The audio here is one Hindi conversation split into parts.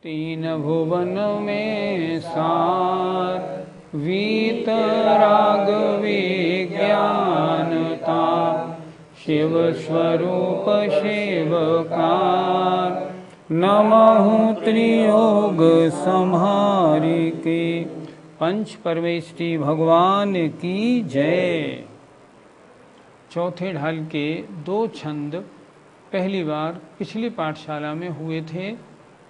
तीन भुवन में सार वीतराग विज्ञानता शिव स्वरूप शिवकार नमः त्रियोग संहारी के। पंच परमेष्टि भगवान की जय। चौथे ढाल के दो छंद पहली बार पिछली पाठशाला में हुए थे।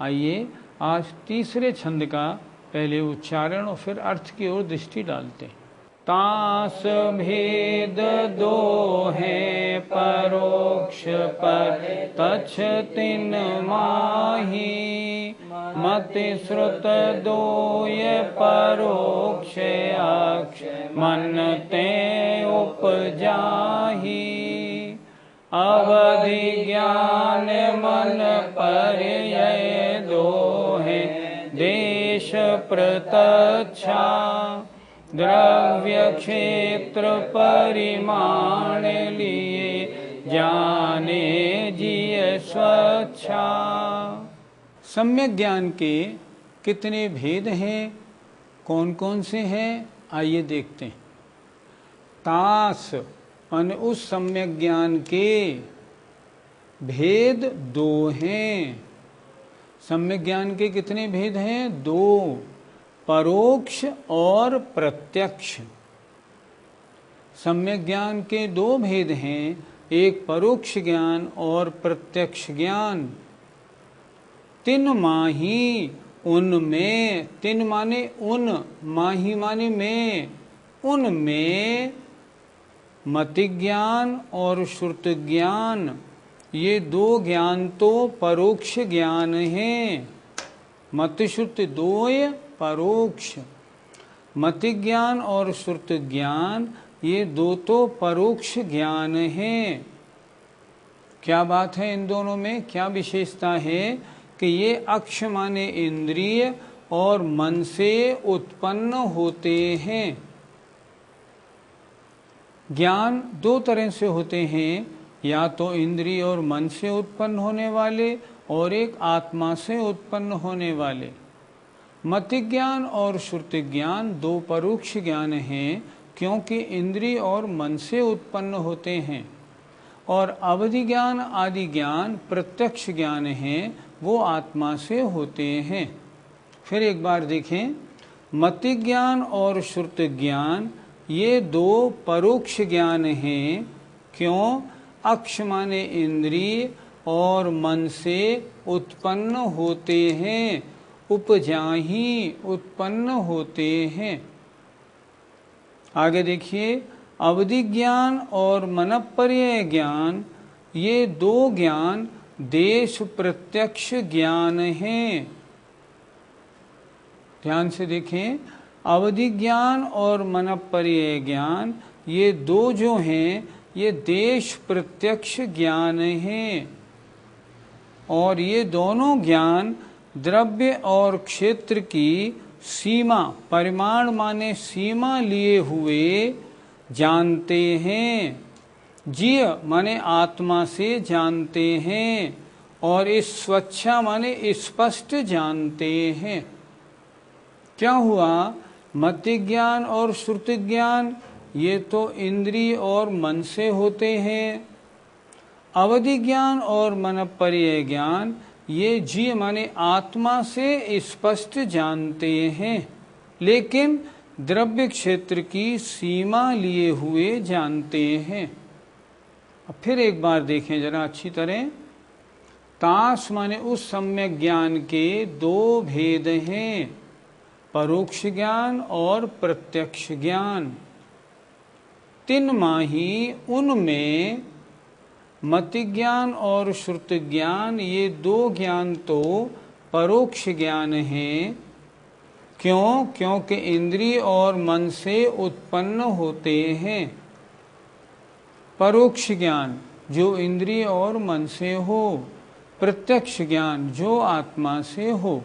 आइए आज तीसरे छंद का पहले उच्चारण और फिर अर्थ की ओर दृष्टि डालते हैं। तास भेद दो है परोक्ष पर तछ तिन माही मति श्रुत दो ये परोक्ष अक्ष मन ते उपजाही अवधि ज्ञान मन पर्यय दो है देश प्रत्यक्षा द्रव्य क्षेत्र परिमाण लिए जाने जिय स्वच्छा। सम्यक ज्ञान के कितने भेद हैं, कौन कौन से हैं, आइए देखते हैं। तास मन उस सम्यक ज्ञान के भेद दो हैं। सम्यक ज्ञान के कितने भेद हैं? दो, परोक्ष और प्रत्यक्ष। सम्यक ज्ञान के दो भेद हैं, एक परोक्ष ज्ञान और प्रत्यक्ष ज्ञान। तिन माही उनमें, तिन माने उन, माही माने में, उनमें मति ज्ञान और श्रुत ज्ञान, ये दो ज्ञान तो परोक्ष ज्ञान हैं। मति श्रुत दोय परोक्ष, मति ज्ञान और श्रुत ज्ञान ये दो तो परोक्ष ज्ञान हैं। क्या बात है इन दोनों में, क्या विशेषता है कि ये अक्ष माने इंद्रिय और मन से उत्पन्न होते हैं। ज्ञान दो तरह से होते हैं, या तो इंद्रिय और मन से उत्पन्न होने वाले और एक आत्मा से उत्पन्न होने वाले। मति ज्ञान और श्रुति ज्ञान दो परोक्ष ज्ञान हैं, क्योंकि इंद्रिय और मन से उत्पन्न होते हैं। और अवधि ज्ञान आदि ज्ञान प्रत्यक्ष ज्ञान हैं, वो आत्मा से होते हैं। फिर एक बार देखें, मति ज्ञान और श्रुति ज्ञान ये दो परोक्ष ज्ञान हैं, क्यों? अक्ष माने इंद्रिय और मन से उत्पन्न होते हैं, उपजाही उत्पन्न होते हैं। आगे देखिए, अवधि ज्ञान और मनपर्यय ज्ञान ये दो ज्ञान देश प्रत्यक्ष ज्ञान हैं। ध्यान से देखें, अवधि ज्ञान और मनपर्यय ज्ञान ये दो जो हैं ये देश प्रत्यक्ष ज्ञान हैं। और ये दोनों ज्ञान द्रव्य और क्षेत्र की सीमा, परिमाण माने सीमा लिए हुए जानते हैं। जीय माने आत्मा से जानते हैं, और इस स्वच्छा माने स्पष्ट जानते हैं। क्या हुआ? मति ज्ञान और श्रुति ज्ञान ये तो इंद्रिय और मन से होते हैं। अवधि ज्ञान और मनपर्यय ज्ञान ये जीव माने आत्मा से स्पष्ट जानते हैं, लेकिन द्रव्य क्षेत्र की सीमा लिए हुए जानते हैं। अब फिर एक बार देखें जरा अच्छी तरह। तास माने उस सम्यक ज्ञान के दो भेद हैं, परोक्ष ज्ञान और प्रत्यक्ष ज्ञान। तिन माही उनमें मति ज्ञान और श्रुति ज्ञान ये दो ज्ञान तो परोक्ष ज्ञान हैं, क्यों? क्योंकि इंद्रिय और मन से उत्पन्न होते हैं। परोक्ष ज्ञान जो इंद्रिय और मन से हो, प्रत्यक्ष ज्ञान जो आत्मा से हो।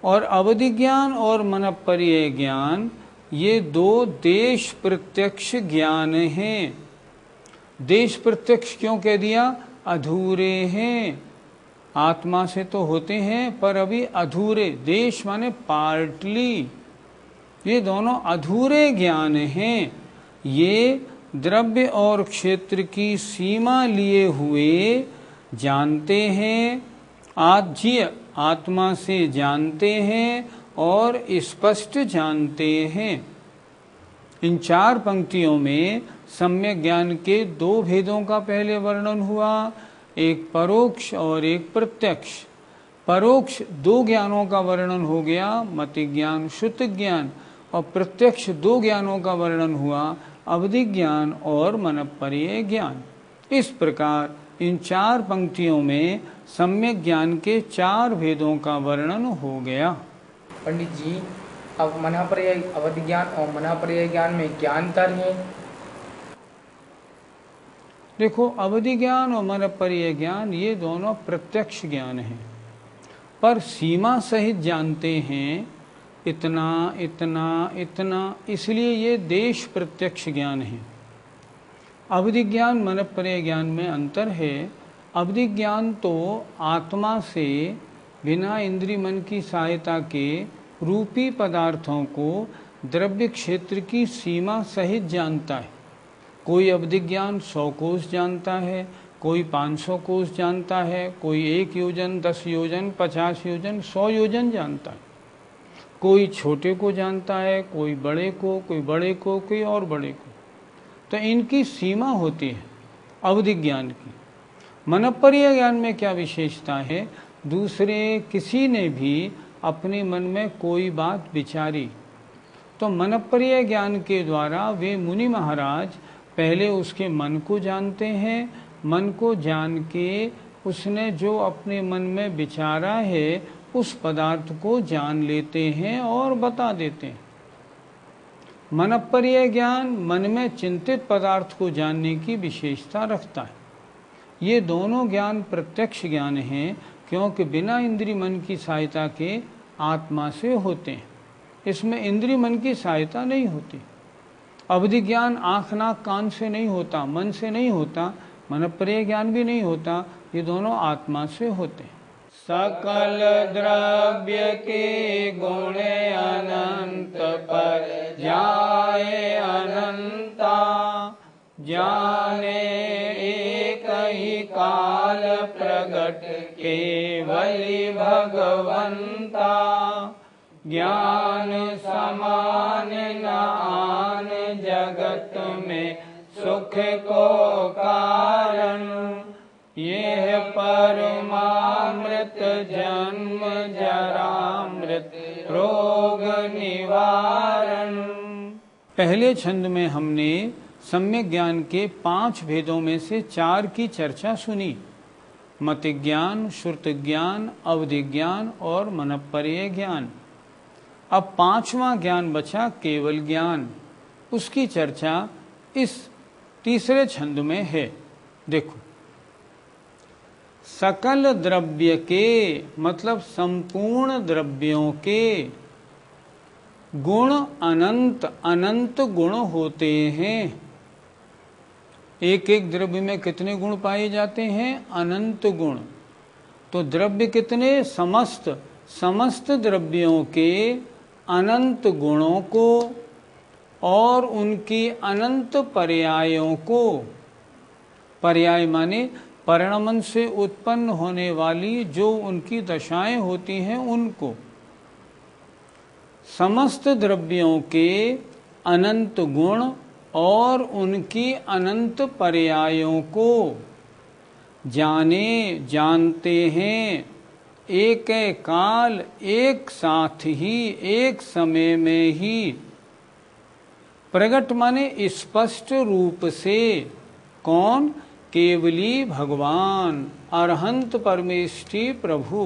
और अवधि ज्ञान और मनपर्यय ज्ञान ये दो देश प्रत्यक्ष ज्ञान हैं। देश प्रत्यक्ष क्यों कह दिया? अधूरे हैं। आत्मा से तो होते हैं पर अभी अधूरे। देश माने पार्टली, ये दोनों अधूरे ज्ञान हैं। ये द्रव्य और क्षेत्र की सीमा लिए हुए जानते हैं, आज्य आत्मा से जानते हैं और स्पष्ट जानते हैं। इन 4 पंक्तियों में सम्यक ज्ञान के 2 भेदों का पहले वर्णन हुआ, एक परोक्ष और एक प्रत्यक्ष। परोक्ष 2 ज्ञानों का वर्णन हो गया, मति ज्ञान, श्रुति ज्ञान, और प्रत्यक्ष 2 ज्ञानों का वर्णन हुआ, अवधि ज्ञान और मनःपर्यय ज्ञान। इस प्रकार इन 4 पंक्तियों में सम्यक ज्ञान के 4 भेदों का वर्णन हो गया। पंडित जी, अब मनःपर्यय अवधि ज्ञान और मनःपर्यय ज्ञान में क्या अंतर है? देखो, अवधि ज्ञान और मनःपर्यय ज्ञान ये दोनों प्रत्यक्ष ज्ञान हैं, पर सीमा सहित जानते हैं, इतना इतना इतना, इसलिए ये देश प्रत्यक्ष ज्ञान है। अवधि ज्ञान मनःपर्यय ज्ञान में अंतर है। अवधि ज्ञान तो आत्मा से बिना इंद्रिय मन की सहायता के रूपी पदार्थों को द्रव्य क्षेत्र की सीमा सहित जानता है। कोई अवधि ज्ञान 100 कोस जानता है, कोई 500 कोस जानता है, कोई 1 योजन, 10 योजन, 50 योजन, 100 योजन जानता है। कोई छोटे को जानता है, कोई बड़े को, कोई बड़े को, कोई और बड़े को। तो इनकी सीमा होती है अवधि ज्ञान की। मनःपर्यय ज्ञान में क्या विशेषता है? दूसरे किसी ने भी अपने मन में कोई बात विचारी तो मनःपर्यय ज्ञान के द्वारा वे मुनि महाराज पहले उसके मन को जानते हैं। मन को जान के उसने जो अपने मन में विचारा है उस पदार्थ को जान लेते हैं और बता देते हैं। मनःपर्यय ज्ञान मन में चिंतित पदार्थ को जानने की विशेषता रखता है। ये दोनों ज्ञान प्रत्यक्ष ज्ञान हैं, क्योंकि बिना इंद्रिय मन की सहायता के आत्मा से होते हैं। इसमें इंद्रिय मन की सहायता नहीं होती। अवधि ज्ञान आँख नाक कान से नहीं होता, मन से नहीं होता, मनःपर्यय ज्ञान भी नहीं होता, ये दोनों आत्मा से होते हैं। सकल द्रव्य के गुण अनंत पर जाए अनंता, जाने एक ही काल प्रगट केवली भगवंता, ज्ञान समान न आन जगत में सुख को कारण, यह परमामृत जन्म जरामृत रोग निवारण। पहले छंद में हमने सम्यक ज्ञान के 5 भेदों में से 4 की चर्चा सुनी, मति ज्ञान, श्रुति ज्ञान, अवधि ज्ञान और मनःपर्यय ज्ञान। अब 5वां ज्ञान बचा केवल ज्ञान, उसकी चर्चा इस तीसरे छंद में है। देखो, सकल द्रव्य के मतलब संपूर्ण द्रव्यों के गुण अनंत अनंत गुण होते हैं। एक एक द्रव्य में कितने गुण पाए जाते हैं? अनंत गुण। तो द्रव्य कितने? समस्त समस्त द्रव्यों के अनंत गुणों को और उनकी अनंत पर्यायों को, पर्याय माने परिणमन से उत्पन्न होने वाली जो उनकी दशाएं होती हैं उनको, समस्त द्रव्यों के अनंत गुण और उनकी अनंत पर्यायों को जाने जानते हैं, एक काल एक साथ ही एक समय में ही, प्रगट माने स्पष्ट रूप से। कौन? केवली भगवान अरहंत परमेष्टि प्रभु।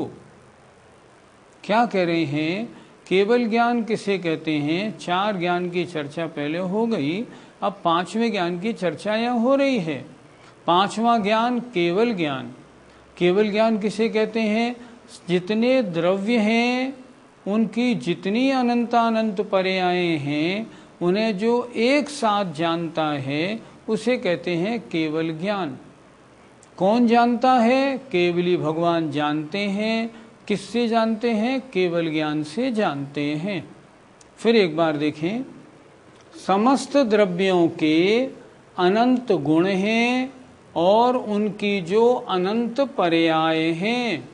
क्या कह रहे हैं? केवल ज्ञान किसे कहते हैं? 4 ज्ञान की चर्चा पहले हो गई, अब 5वें ज्ञान की चर्चा यहाँ हो रही है। 5वां ज्ञान केवल ज्ञान। केवल ज्ञान किसे कहते हैं? जितने द्रव्य हैं उनकी जितनी अनंतानंत पर्यायें हैं उन्हें जो एक साथ जानता है उसे कहते हैं केवल ज्ञान। कौन जानता है? केवली भगवान जानते हैं। किससे जानते हैं? केवल ज्ञान से जानते हैं। फिर एक बार देखें, समस्त द्रव्यों के अनंत गुण हैं और उनकी जो अनंत पर्याय हैं,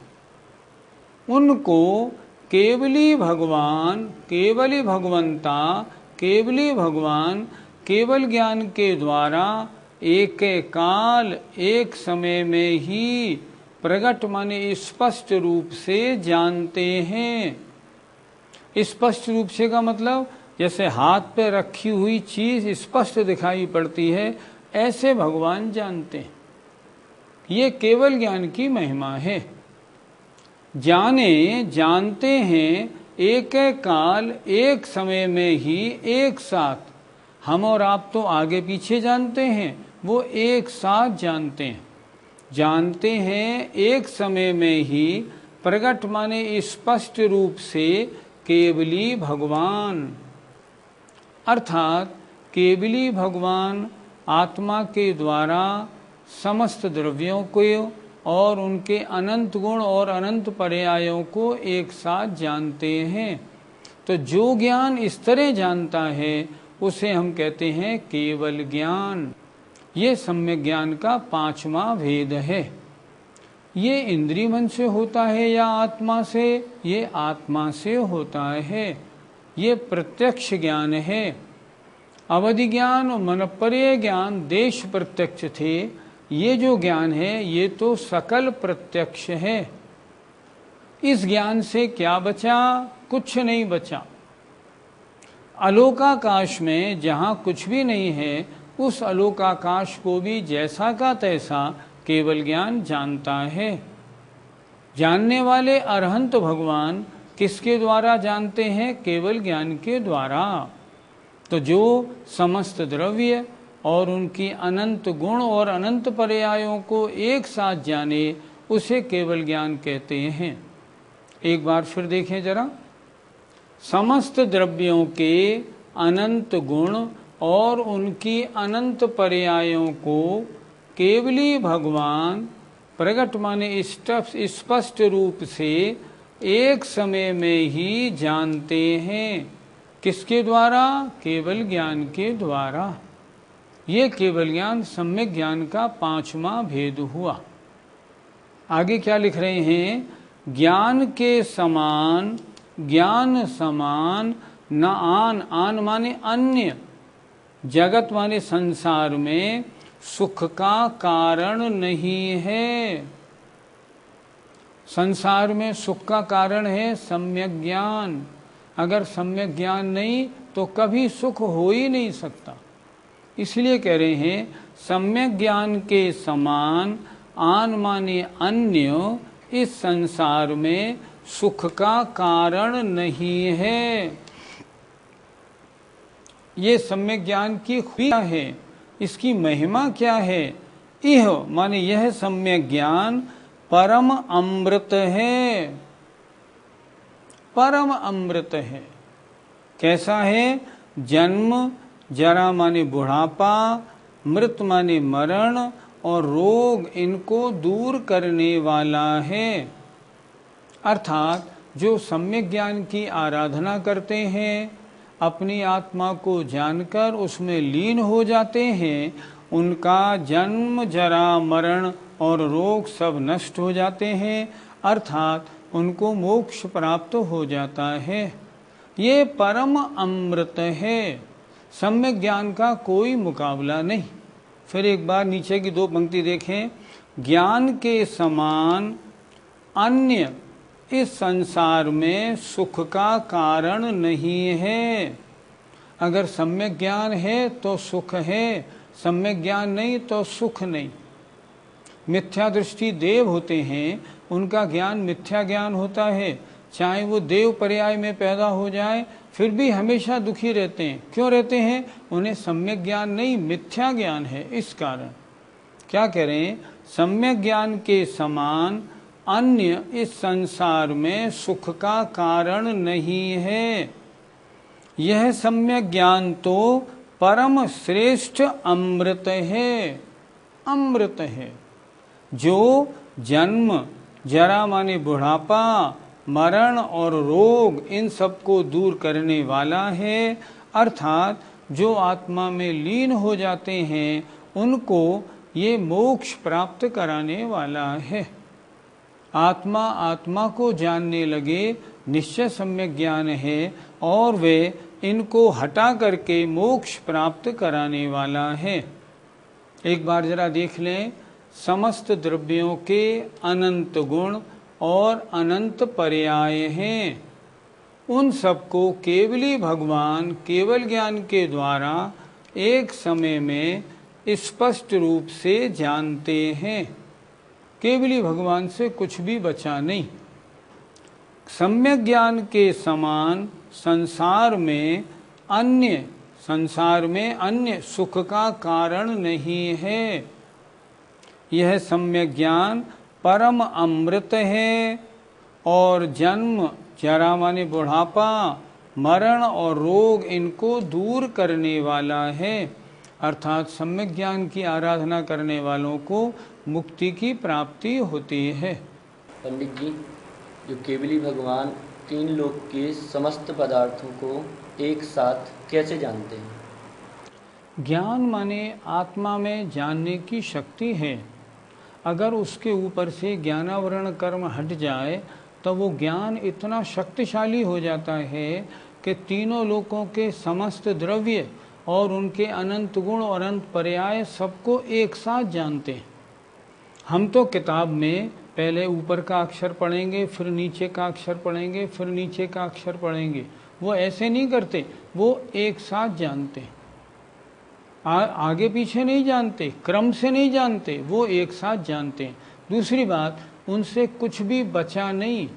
उनको केवली भगवान, केवली भगवंता, केवली भगवान केवल ज्ञान के द्वारा एक काल, एक समय में ही प्रकट माने स्पष्ट रूप से जानते हैं। स्पष्ट रूप से का मतलब जैसे हाथ पे रखी हुई चीज स्पष्ट दिखाई पड़ती है, ऐसे भगवान जानते हैं। ये केवल ज्ञान की महिमा है। जाने, जानते हैं एक काल, एक समय में ही एक साथ। हम और आप तो आगे पीछे जानते हैं, वो एक साथ जानते हैं। जानते हैं एक समय में ही प्रकट माने स्पष्ट रूप से केवली भगवान, अर्थात केवली भगवान आत्मा के द्वारा समस्त द्रव्यों को और उनके अनंत गुण और अनंत पर्यायों को एक साथ जानते हैं। तो जो ज्ञान इस तरह जानता है उसे हम कहते हैं केवल ज्ञान। ये सम्यक ज्ञान का 5वां भेद है। ये इंद्रिय मन से होता है या आत्मा से? ये आत्मा से होता है। ये प्रत्यक्ष ज्ञान है। अवधि ज्ञान और मनपर्य ज्ञान देश प्रत्यक्ष थे। ये जो ज्ञान है ये तो सकल प्रत्यक्ष है। इस ज्ञान से क्या बचा? कुछ नहीं बचा। आलोकाकाश में जहाँ कुछ भी नहीं है, उस आलोकाकाश को भी जैसा का तैसा केवल ज्ञान जानता है। जानने वाले अरहंत भगवान किसके द्वारा जानते हैं? केवल ज्ञान के द्वारा। तो जो समस्त द्रव्य और उनकी अनंत गुण और अनंत पर्यायों को एक साथ जाने, उसे केवल ज्ञान कहते हैं। एक बार फिर देखें जरा, समस्त द्रव्यों के अनंत गुण और उनकी अनंत पर्यायों को केवली भगवान प्रकट माने स्पष्ट रूप से एक समय में ही जानते हैं। किसके द्वारा? केवल ज्ञान के द्वारा। ये केवल ज्ञान सम्यक ज्ञान का 5वां भेद हुआ। आगे क्या लिख रहे हैं? ज्ञान के समान, ज्ञान समान न आन, आन माने अन्य, जगत माने संसार में सुख का कारण नहीं है। संसार में सुख का कारण है सम्यक ज्ञान। अगर सम्यक ज्ञान नहीं तो कभी सुख हो ही नहीं सकता। इसलिए कह रहे हैं सम्यक ज्ञान के समान आन माने अन्य इस संसार में सुख का कारण नहीं है। ये सम्यक ज्ञान की खूबियां है, इसकी महिमा क्या है? यह माने यह सम्यक ज्ञान परम अमृत है। परम अमृत है। कैसा है? जन्म, जरा माने बुढ़ापा, मृत माने मरण और रोग, इनको दूर करने वाला है। अर्थात जो सम्यक ज्ञान की आराधना करते हैं, अपनी आत्मा को जानकर उसमें लीन हो जाते हैं, उनका जन्म, जरा, मरण और रोग सब नष्ट हो जाते हैं। अर्थात उनको मोक्ष प्राप्त हो जाता है। ये परम अमृत है। सम्यक ज्ञान का कोई मुकाबला नहीं। फिर एक बार नीचे की 2 पंक्ति देखें। ज्ञान के समान अन्य इस संसार में सुख का कारण नहीं है। अगर सम्यक ज्ञान है तो सुख है, सम्यक ज्ञान नहीं तो सुख नहीं। मिथ्या दृष्टि देव होते हैं, उनका ज्ञान मिथ्या ज्ञान होता है। चाहे वो देव पर्याय में पैदा हो जाए फिर भी हमेशा दुखी रहते हैं। क्यों रहते हैं? उन्हें सम्यक ज्ञान नहीं, मिथ्या ज्ञान है। इस कारण क्या कह रहे हैं? सम्यक ज्ञान के समान अन्य इस संसार में सुख का कारण नहीं है। यह सम्यक ज्ञान तो परम श्रेष्ठ अमृत है। अमृत है। जो जन्म, जरा माने बुढ़ापा, मरण और रोग, इन सबको दूर करने वाला है। अर्थात जो आत्मा में लीन हो जाते हैं उनको ये मोक्ष प्राप्त कराने वाला है। आत्मा आत्मा को जानने लगे, निश्चय सम्यक ज्ञान है, और वे इनको हटा करके मोक्ष प्राप्त कराने वाला है। एक बार जरा देख लें, समस्त द्रव्यों के अनंत गुण और अनंत पर्याय हैं। उन सबको केवली भगवान केवल ज्ञान के द्वारा एक समय में स्पष्ट रूप से जानते हैं। केवली भगवान से कुछ भी बचा नहीं। सम्यक ज्ञान के समान संसार में अन्य सुख का कारण नहीं है। यह सम्यक ज्ञान परम अमृत है और जन्म, जरा माने बुढ़ापा, मरण और रोग, इनको दूर करने वाला है। अर्थात सम्यक ज्ञान की आराधना करने वालों को मुक्ति की प्राप्ति होती है। पंडित जी, जो केवली भगवान तीन लोक के समस्त पदार्थों को एक साथ कैसे जानते हैं? ज्ञान माने आत्मा में जानने की शक्ति है। अगर उसके ऊपर से ज्ञानावरण कर्म हट जाए तो वो ज्ञान इतना शक्तिशाली हो जाता है कि तीनों लोकों के समस्त द्रव्य और उनके अनंत गुण और अनंत पर्याय सबको एक साथ जानते हैं। हम तो किताब में पहले ऊपर का अक्षर पढ़ेंगे, फिर नीचे का अक्षर पढ़ेंगे, फिर नीचे का अक्षर पढ़ेंगे। वो ऐसे नहीं करते, वो एक साथ जानते हैं। आगे पीछे नहीं जानते, क्रम से नहीं जानते, वो एक साथ जानते हैं। दूसरी बात, उनसे कुछ भी बचा नहीं।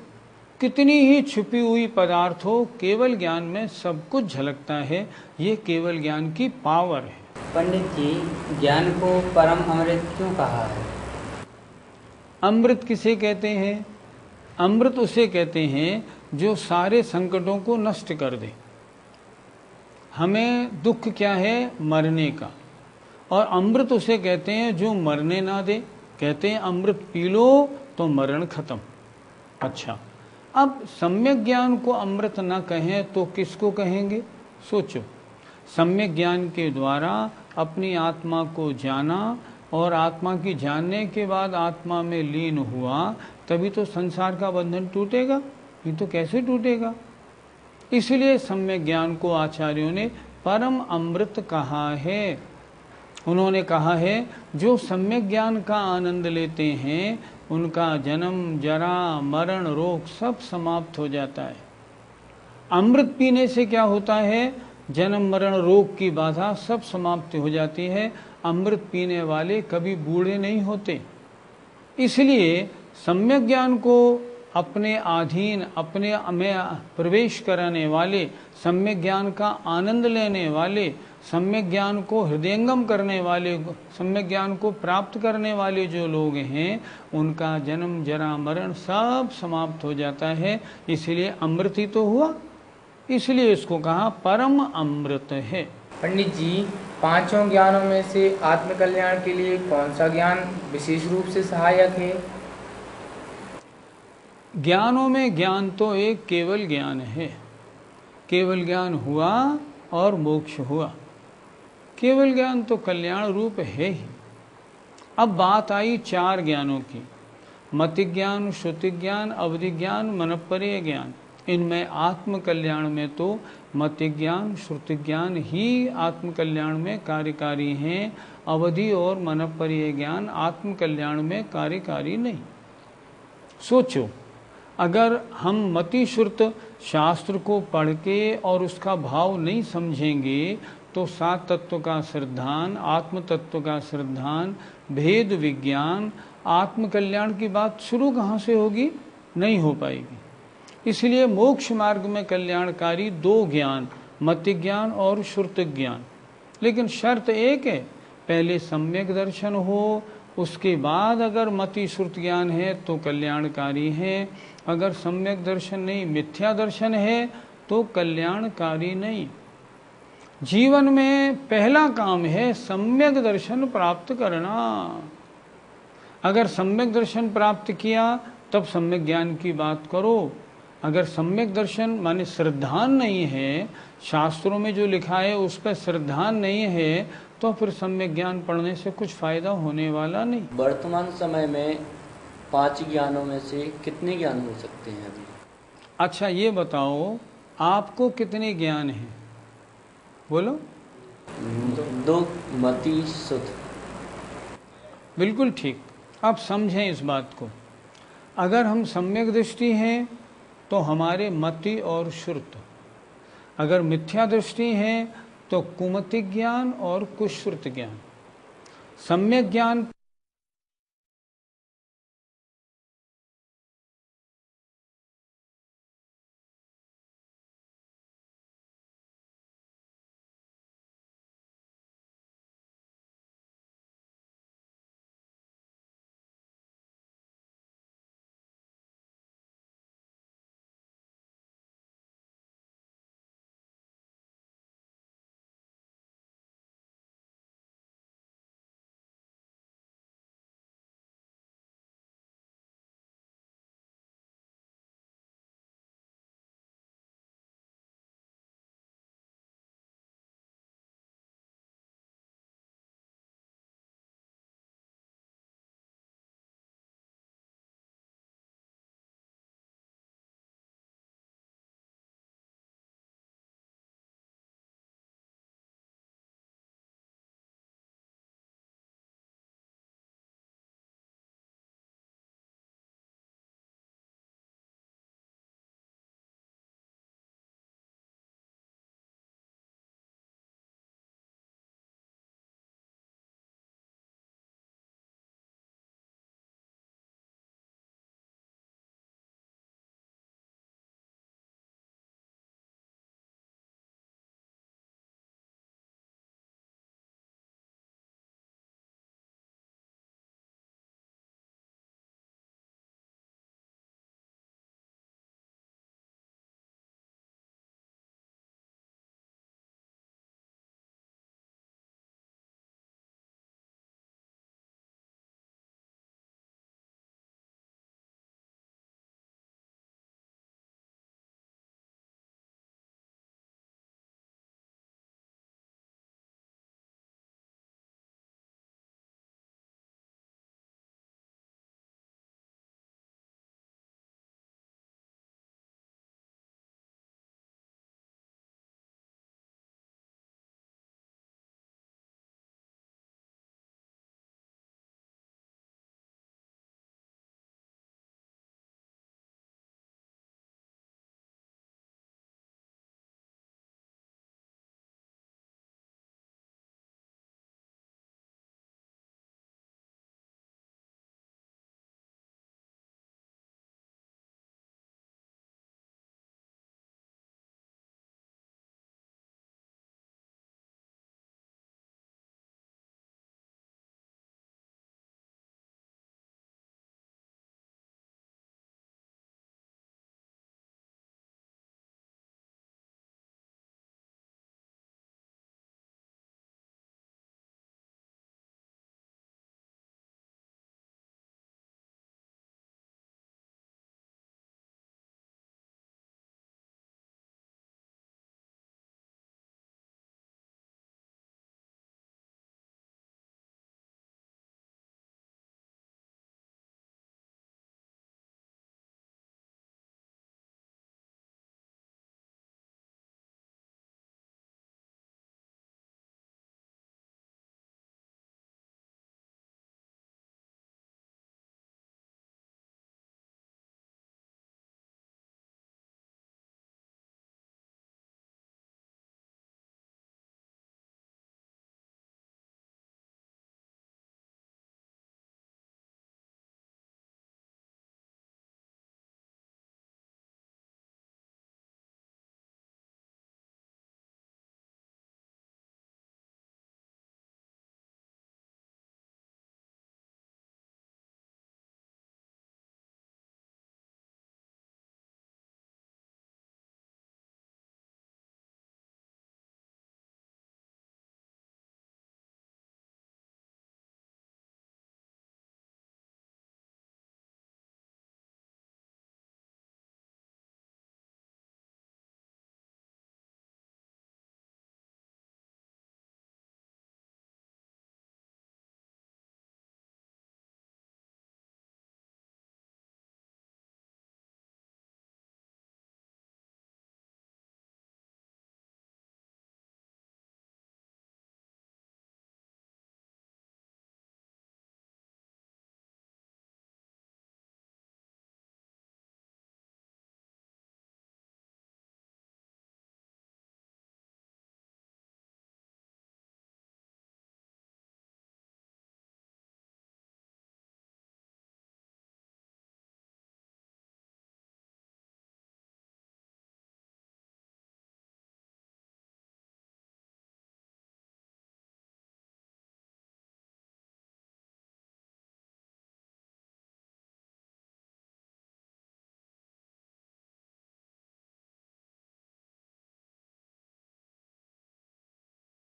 कितनी ही छुपी हुई पदार्थ हो, केवल ज्ञान में सब कुछ झलकता है। ये केवल ज्ञान की पावर है। पंडित जी, ज्ञान को परम अमृत क्यों कहा है? अमृत किसे कहते हैं? अमृत उसे कहते हैं जो सारे संकटों को नष्ट कर दे। हमें दुख क्या है? मरने का। और अमृत उसे कहते हैं जो मरने ना दे। कहते हैं अमृत पी लो तो मरण खत्म। अच्छा, अब सम्यक ज्ञान को अमृत ना कहें तो किसको कहेंगे? सोचो, सम्यक ज्ञान के द्वारा अपनी आत्मा को जाना और आत्मा की जानने के बाद आत्मा में लीन हुआ, तभी तो संसार का बंधन टूटेगा। ये तो कैसे टूटेगा? इसलिए सम्यक ज्ञान को आचार्यों ने परम अमृत कहा है। उन्होंने कहा है जो सम्यक ज्ञान का आनंद लेते हैं उनका जन्म, जरा, मरण, रोग सब समाप्त हो जाता है। अमृत पीने से क्या होता है? जन्म, मरण, रोग की बाधा सब समाप्त हो जाती है। अमृत पीने वाले कभी बूढ़े नहीं होते। इसलिए सम्यक ज्ञान को अपने अधीन, अपने में प्रवेश कराने वाले, सम्यक ज्ञान का आनंद लेने वाले, सम्यक ज्ञान को हृदयंगम करने वाले, सम्यक ज्ञान को प्राप्त करने वाले जो लोग हैं उनका जन्म, जरा, मरण सब समाप्त हो जाता है। इसलिए अमृत ही तो हुआ, इसलिए इसको कहा परम अमृत है। पंडित जी, पांचों ज्ञानों में से आत्मकल्याण के लिए कौन सा ज्ञान विशेष रूप से सहायक है? ज्ञानों में ज्ञान तो एक केवल ज्ञान है। केवल ज्ञान हुआ और मोक्ष हुआ। केवल ज्ञान तो कल्याण रूप है ही। अब बात आई चार ज्ञानों की, मति ज्ञान, श्रुति ज्ञान, अवधि ज्ञान, मनःपर्य ज्ञान। इनमें आत्म कल्याण में तो मति ज्ञान, श्रुति ज्ञान ही आत्म कल्याण में कार्यकारी हैं। अवधि और मनःपर्य ज्ञान आत्म कल्याण में कार्यकारी नहीं। सोचो, अगर हम मति श्रुत शास्त्र को पढ़ के और उसका भाव नहीं समझेंगे तो सात तत्व का सिद्धांत, आत्म तत्व का सिद्धांत, भेद विज्ञान, आत्म कल्याण की बात शुरू कहाँ से होगी? नहीं हो पाएगी। इसलिए मोक्ष मार्ग में कल्याणकारी दो ज्ञान, मति ज्ञान और श्रुति ज्ञान। लेकिन शर्त एक है, पहले सम्यक दर्शन हो, उसके बाद अगर मति श्रुति ज्ञान है तो कल्याणकारी है। अगर सम्यक दर्शन नहीं, मिथ्या दर्शन है तो कल्याणकारी नहीं। जीवन में पहला काम है सम्यक दर्शन प्राप्त करना। अगर सम्यक दर्शन प्राप्त किया तब सम्यक ज्ञान की बात करो। अगर सम्यक दर्शन माने श्रद्धान नहीं है, शास्त्रों में जो लिखा है उस पर श्रद्धान नहीं है, तो फिर सम्यक ज्ञान पढ़ने से कुछ फायदा होने वाला नहीं। वर्तमान समय में 5 ज्ञानों में से कितने ज्ञान हो सकते हैं अभी? अच्छा ये बताओ, आपको कितने ज्ञान हैं? बोलो। 2 मति सुध। बिल्कुल ठीक। अब समझें इस बात को। अगर हम सम्यक दृष्टि हैं तो हमारे मति और श्रुत, अगर मिथ्या दृष्टि है तो कुमति ज्ञान और कुश्रुत ज्ञान। सम्यक ज्ञान